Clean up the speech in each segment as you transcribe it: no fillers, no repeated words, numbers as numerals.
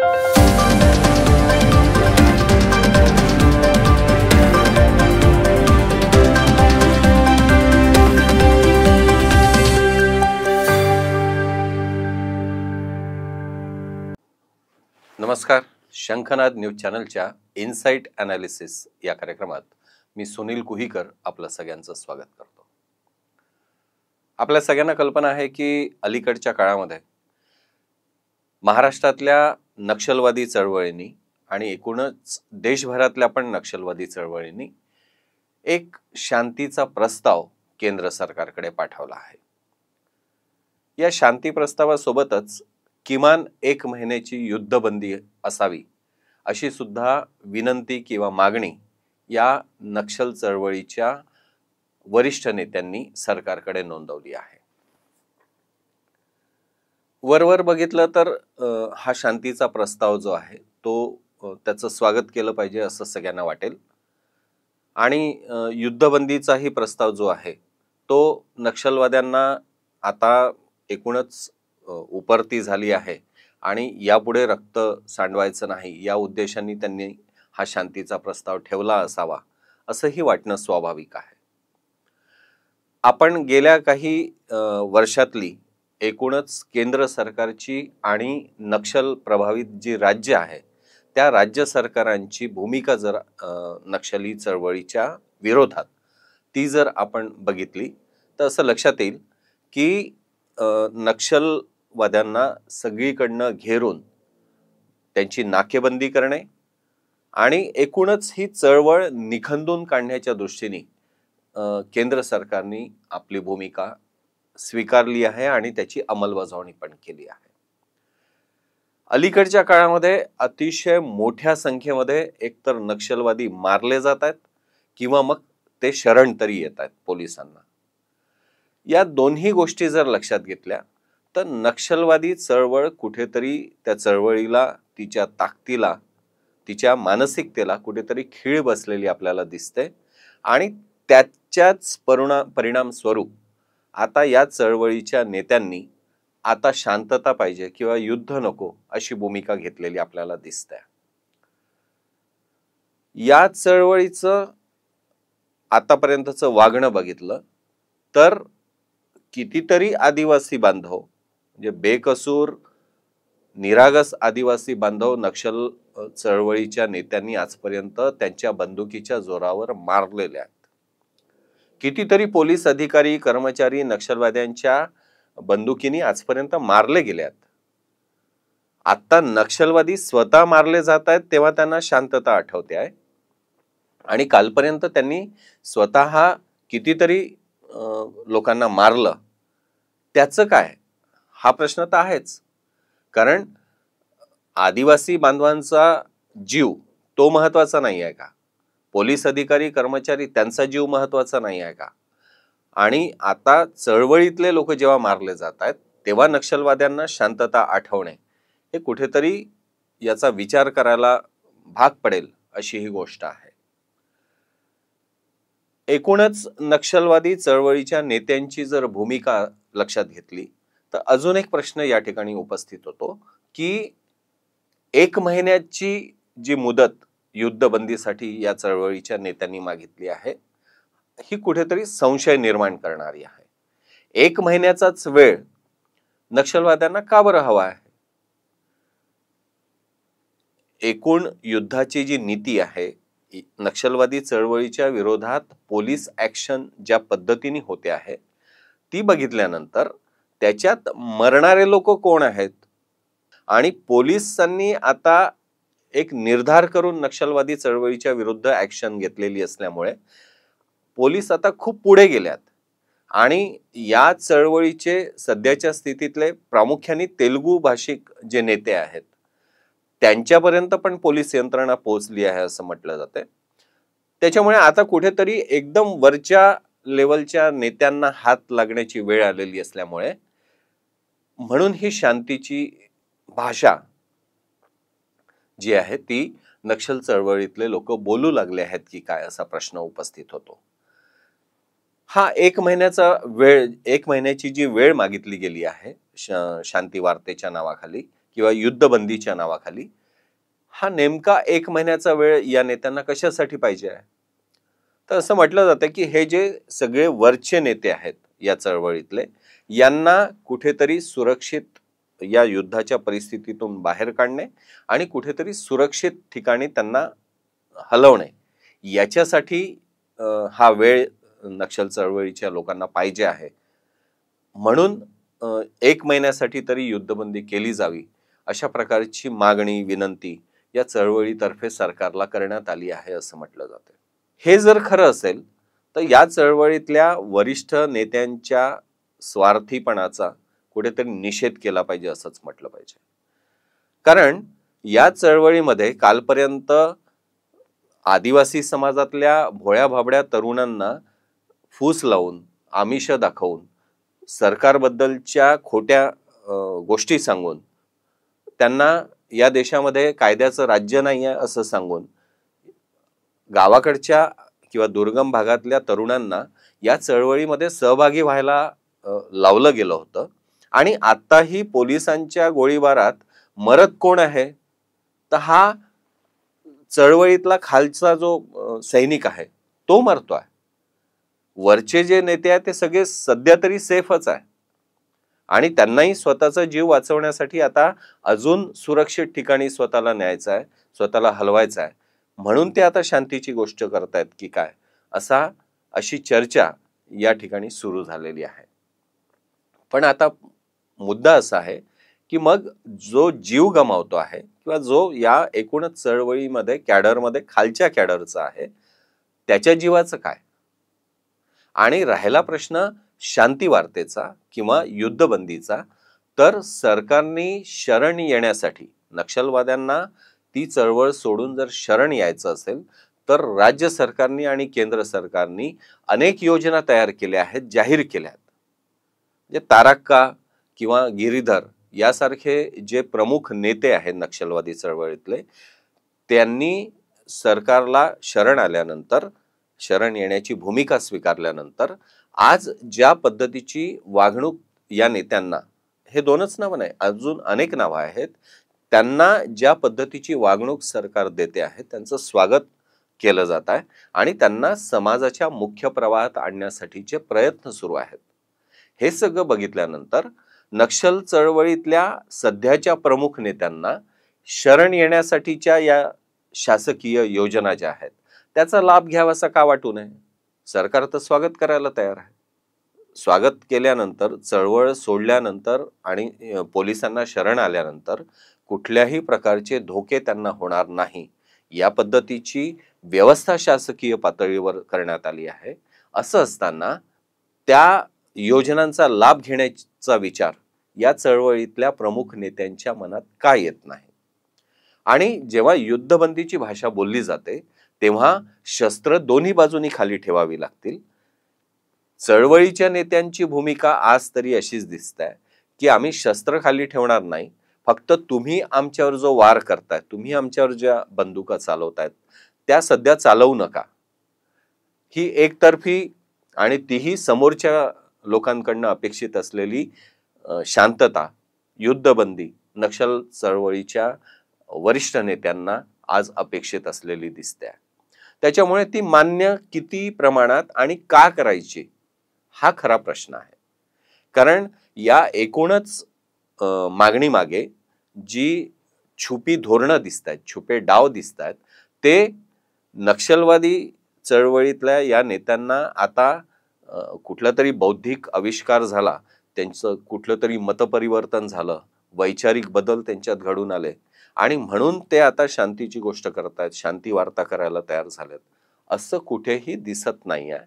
नमस्कार. शंखनाद न्यूज चॅनलच्या इनसाइट ॲनालिसिस या कार्यक्रमात मी सुनील कुहीकर आपलं सगळ्यांचं स्वागत करतो. आपल्या सगळ्यांना कल्पना आहे की अलीकडच्या काळामध्ये महाराष्ट्रातल्या नक्षलवादी चळवळींनी आणि एकूणच देशभरातल्या पण नक्षलवादी चळवळींनी एक शांतीचा प्रस्ताव केंद्र सरकारकडे पाठवला आहे. या शांती प्रस्तावासोबतच किमान 1 महिन्याची युद्धबंदी असावी अशी सुद्धा विनंती किंवा मागणी या नक्षल चळवळीच्या वरिष्ठ नेत्यांनी सरकारकडे नोंदवली आहे. वरवर बघितलं तर हा शांतीचा प्रस्ताव जो आहे तो त्याचं स्वागत केलं पाहिजे असं सगळ्यांना वाटेल. आणि युद्धबंदीचाही प्रस्ताव जो आहे तो नक्षलवाद्यांना आता एकूणच उपरती झाली आहे आणि यापुढे रक्त सांडवायचं नाही या उद्देशाने त्यांनी हा शांतीचा प्रस्ताव ठेवला असावा असंही वाटणं स्वाभाविक आहे. आपण गेल्या काही वर्षातली एकूणच केंद्र सरकारची आणि नक्षल प्रभावित जी राज्य आहे त्या राज्य सरकारांची भूमिका जर नक्षली चळवळीच्या विरोधात ती जर आपण बघितली तर असं लक्षात येईल की नक्षलवाद्यांना सगळीकडनं घेरून त्यांची नाकेबंदी करणे आणि एकूणच ही चळवळ निखंदून काढण्याच्या दृष्टीने केंद्र सरकारने आपली भूमिका स्वीकारली आहे आणि त्याची अंमलबजावणी पण केली आहे. अलीकडच्या काळामध्ये अतिशय मोठ्या संख्येमध्ये एकतर नक्षलवादी मारले जात आहेत किंवा मग ते शरण तरी येत आहेत पोलिसांना. या दोन्ही गोष्टी जर लक्षात घेतल्या तर नक्षलवादी चळवळ कुठेतरी त्या चळवळीला, तिच्या ताकदीला, तिच्या मानसिकतेला कुठेतरी खीळ बसलेली आपल्याला दिसते आणि त्याच्याच परिणाम स्वरूप आता या चळवळीच्या नेत्यांनी आता शांतता पाहिजे किंवा युद्ध नको अशी भूमिका घेतलेली आपल्याला दिसते. या चळवळीचं आतापर्यंतचं वागणं बघितलं तर कितीतरी आदिवासी बांधव म्हणजे बेकसूर निरागस आदिवासी बांधव नक्षल चळवळीच्या नेत्यांनी आजपर्यंत त्यांच्या बंदुकीच्या जोरावर मारलेले आहेत. कितीतरी पोलीस अधिकारी कर्मचारी नक्षलवाद्यांच्या बंदुकीने आजपर्यंत मारले गेले आहेत. आता नक्षलवादी स्वतः मारले जात आहेत तेव्हा त्यांना शांतता आठवते आहे आणि कालपर्यंत त्यांनी स्वतः कितीतरी लोकांना मारलं त्याचं काय हा प्रश्न तर आहेच. कारण आदिवासी बांधवांचा जीव तो महत्वाचा नाही आहे का? पोलीस अधिकारी कर्मचारी त्यांचा जीव महत्वाचा नाही आहे का? आणि आता चळवळीतले लोक जेव्हा मारले जात आहेत तेव्हा नक्षलवाद्यांना शांतता आठवणे हे कुठेतरी याचा विचार करायला भाग पडेल अशी ही गोष्ट आहे. एकूणच नक्षलवादी चळवळीच्या नेत्यांची जर भूमिका लक्षात घेतली तर अजून एक प्रश्न या ठिकाणी उपस्थित होतो की 1 महिन्याची जी मुदत युद्धबंदीसाठी या चळवळीच्या नेत्यांनी मागितली आहे ही कुठेतरी संशय निर्माण करणारी आहे. 1 महिन्याचाच वेळ नक्षलवाद्यांना का बरं हवा आहे? एकूण युद्धाची जी नीती आहे नक्षलवादी चळवळीच्या विरोधात पोलीस ऍक्शन ज्या पद्धतीने होते आहे ती बघितल्यानंतर त्याच्यात मरणारे लोक कोण आहेत आणि पोलिसांनी आता एक निर्धार करून नक्षलवादी चळवळीच्या विरुद्ध ऍक्शन घेतलेली असल्यामुळे पोलीस आता खूप पुढे गेल्यात आणि या चळवळीचे सध्याच्या स्थितीतले प्रामुख्याने तेलुगू भाषिक जे नेते आहेत त्यांच्यापर्यंत पण पोलीस यंत्रणा पोहोचली आहे असं म्हटलं जाते. त्याच्यामुळे आता कुठेतरी एकदम वरच्या लेवलच्या नेत्यांना हात लागण्याची वेळ आलेली असल्यामुळे म्हणून ही शांतीची भाषा जी आहे ती नक्षल चळवळीतले लोक बोलू लागले आहेत की काय असा प्रश्न उपस्थित होतो. हा 1 महिन्याची जी वेळ मागितली गेली आहे शांती वार्तेच्या नावाखाली किंवा युद्धबंदीच्या नावाखाली, हा नेमका 1 महिन्याचा वेळ या नेत्यांना कशासाठी पाहिजे आहे? तर असं म्हटलं जातं की हे जे सगळे वरचे नेते आहेत या चळवळीतले, यांना कुठेतरी सुरक्षित या युद्धाच्या परिस्थितीतून बाहेर काढणे आणि कुठेतरी सुरक्षित ठिकाणी त्यांना हलवणे, याच्यासाठी हा वेळ नक्षल चळवळीच्या लोकांना पाहिजे आहे. म्हणून 1 महिन्यासाठी तरी युद्धबंदी केली जावी, अशा प्रकारची मागणी, विनंती या चळवळीतर्फे सरकारला करण्यात आली आहे असं म्हटलं जातं. हे जर खरं असेल तर या चळवळीतल्या वरिष्ठ नेत्यांच्या स्वार्थीपणाचा कुठेतरी निषेध केला पाहिजे असंच म्हटलं पाहिजे. कारण या चळवळीमध्ये कालपर्यंत आदिवासी समाजातल्या भोळ्या भाबड्या तरुणांना फूस लावून, आमिष दाखवून, सरकारबद्दलच्या खोट्या गोष्टी सांगून, त्यांना या देशामध्ये कायद्याचं राज्य नाही आहे असं सांगून, गावाकडच्या किंवा दुर्गम भागातल्या तरुणांना या चळवळीमध्ये सहभागी व्हायला लावलं गेलं होतं. आणि आताही पोलिसांच्या गोळीबारात मरत कोण आहे? तर हा चळवळीतला खालचा जो सैनिक आहे तो मरतोय. वरचे जे नेते आहेत ते सगळे सध्या तरी सेफच आहे आणि त्यांनाही स्वतःचा जीव वाचवण्यासाठी आता अजून सुरक्षित ठिकाणी स्वतःला न्यायचं आहे, स्वतःला हलवायचं आहे, म्हणून ते आता शांतीची गोष्ट करतायत की काय, अशी चर्चा या ठिकाणी सुरू झालेली आहे. पण आता मुद्दा असा आहे की मग जो जीव गमावतो आहे किंवा जो या एकूणच चळवळीमध्ये कॅडरमध्ये खालच्या कॅडरचा आहे, त्याच्या जीवाचं काय? आणि राहिला प्रश्न शांती वार्तेचा किंवा युद्धबंदीचा, तर सरकारने शरण येण्यासाठी नक्षलवाद्यांना ती चळवळ सोडून जर शरण यायचं असेल तर राज्य सरकारनी आणि केंद्र सरकारनी अनेक योजना तयार केल्या आहेत, जाहीर केल्या आहेत. म्हणजे तारक्का किंवा गिरीधर यासारखे जे प्रमुख नेते आहेत नक्षलवादी चळवळीतले, त्यांनी सरकारला शरण आल्यानंतर, शरण येण्याची भूमिका स्वीकारल्यानंतर आज ज्या पद्धतीची वागणूक या नेत्यांना, हे दोनच नावं नाही, अजून अनेक नावं आहेत, त्यांना ज्या पद्धतीची वागणूक सरकार देते आहे त्यांचं स्वागत केलं जात आहे आणि त्यांना समाजाच्या मुख्य प्रवाहात आणण्यासाठीचे प्रयत्न सुरू आहेत. हे सगळं बघितल्यानंतर नक्षल चळवळीतल्या सध्याच्या प्रमुख नेत्यांना शरण येण्यासाठीच्या या शासकीय योजना ज्या आहेत त्याचा लाभ घ्यावासा का वाटू नये? सरकार तर स्वागत करायला तयार आहे. स्वागत केल्यानंतर, चळवळ सोडल्यानंतर आणि पोलिसांना शरण आल्यानंतर कुठल्याही प्रकारचे धोके त्यांना होणार नाही, या पद्धतीची व्यवस्था शासकीय पातळीवर करण्यात आली आहे. असं असताना त्या योजनांचा लाभ घेण्याचा विचार या चळवळीतल्या प्रमुख नेत्यांच्या मनात का येत नाही? आणि जेव्हा युद्धबंदीची भाषा बोलली जाते तेव्हा शस्त्र दोन्ही बाजूनी खाली ठेवावी लागतील. चळवळीच्या नेत्यांची भूमिका आज तरी अशीच दिसते की आम्ही शस्त्र खाली ठेवणार नाही, फक्त तुम्ही आमच्यावर जो वार करताय, तुम्ही आमच्यावर ज्या बंदुका चालवतायत त्या सध्या चालवू नका. ही एकतर्फी आणि तीही समोरच्या लोकांकडनं अपेक्षित असलेली शांतता, युद्धबंदी नक्षल चळवळीच्या वरिष्ठ नेत्यांना आज अपेक्षित असलेली दिसते. त्याच्यामुळे ती मान्य किती प्रमाणात आणि का करायची हा खरा प्रश्न आहे. कारण या एकूणच मागणी मागे जी छुपी धोरणं दिसत आहेत, छुपे डाव दिसत आहेत, ते नक्षलवादी चळवळीतल्या या नेत्यांना आता कुठला तरी बौद्धिक आविष्कार झाला, त्यांचं कुठलं तरी मतपरिवर्तन झालं, वैचारिक बदल त्यांच्यात घडून आले आणि म्हणून ते आता शांतीची गोष्ट करतायत, शांती वार्ता करायला तयार झालेत, असं कुठेही दिसत नाहीये.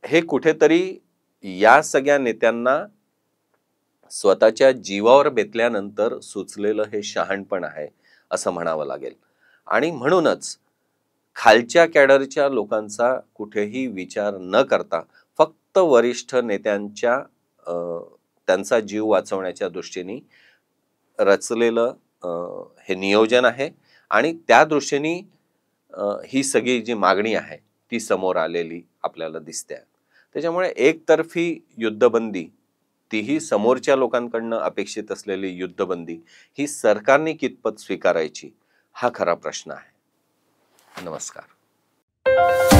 हे कुठेतरी या सगळ्या नेत्यांना स्वतःच्या जीवावर बेतल्यानंतर सुचलेलं हे शहाणपण आहे असं म्हणावं लागेल. आणि म्हणूनच खालच्या कॅडरच्या लोकांचा कुठेही विचार न करता फक्त वरिष्ठ नेत्यांच्या त्यांचा जीव वाचवण्याच्या दृष्टीने रचलेलं हे नियोजन आहे आणि त्या दृष्टीने ही सगळी जी मागणी आहे ती समोर आलेली आपल्याला दिसते. त्याच्यामुळे एकतर्फी युद्धबंदी तीही समोरच्या लोकांकडनं अपेक्षित असलेली युद्धबंदी ही सरकारने कितपत स्वीकारायची, हा खरा प्रश्न आहे. नमस्कार.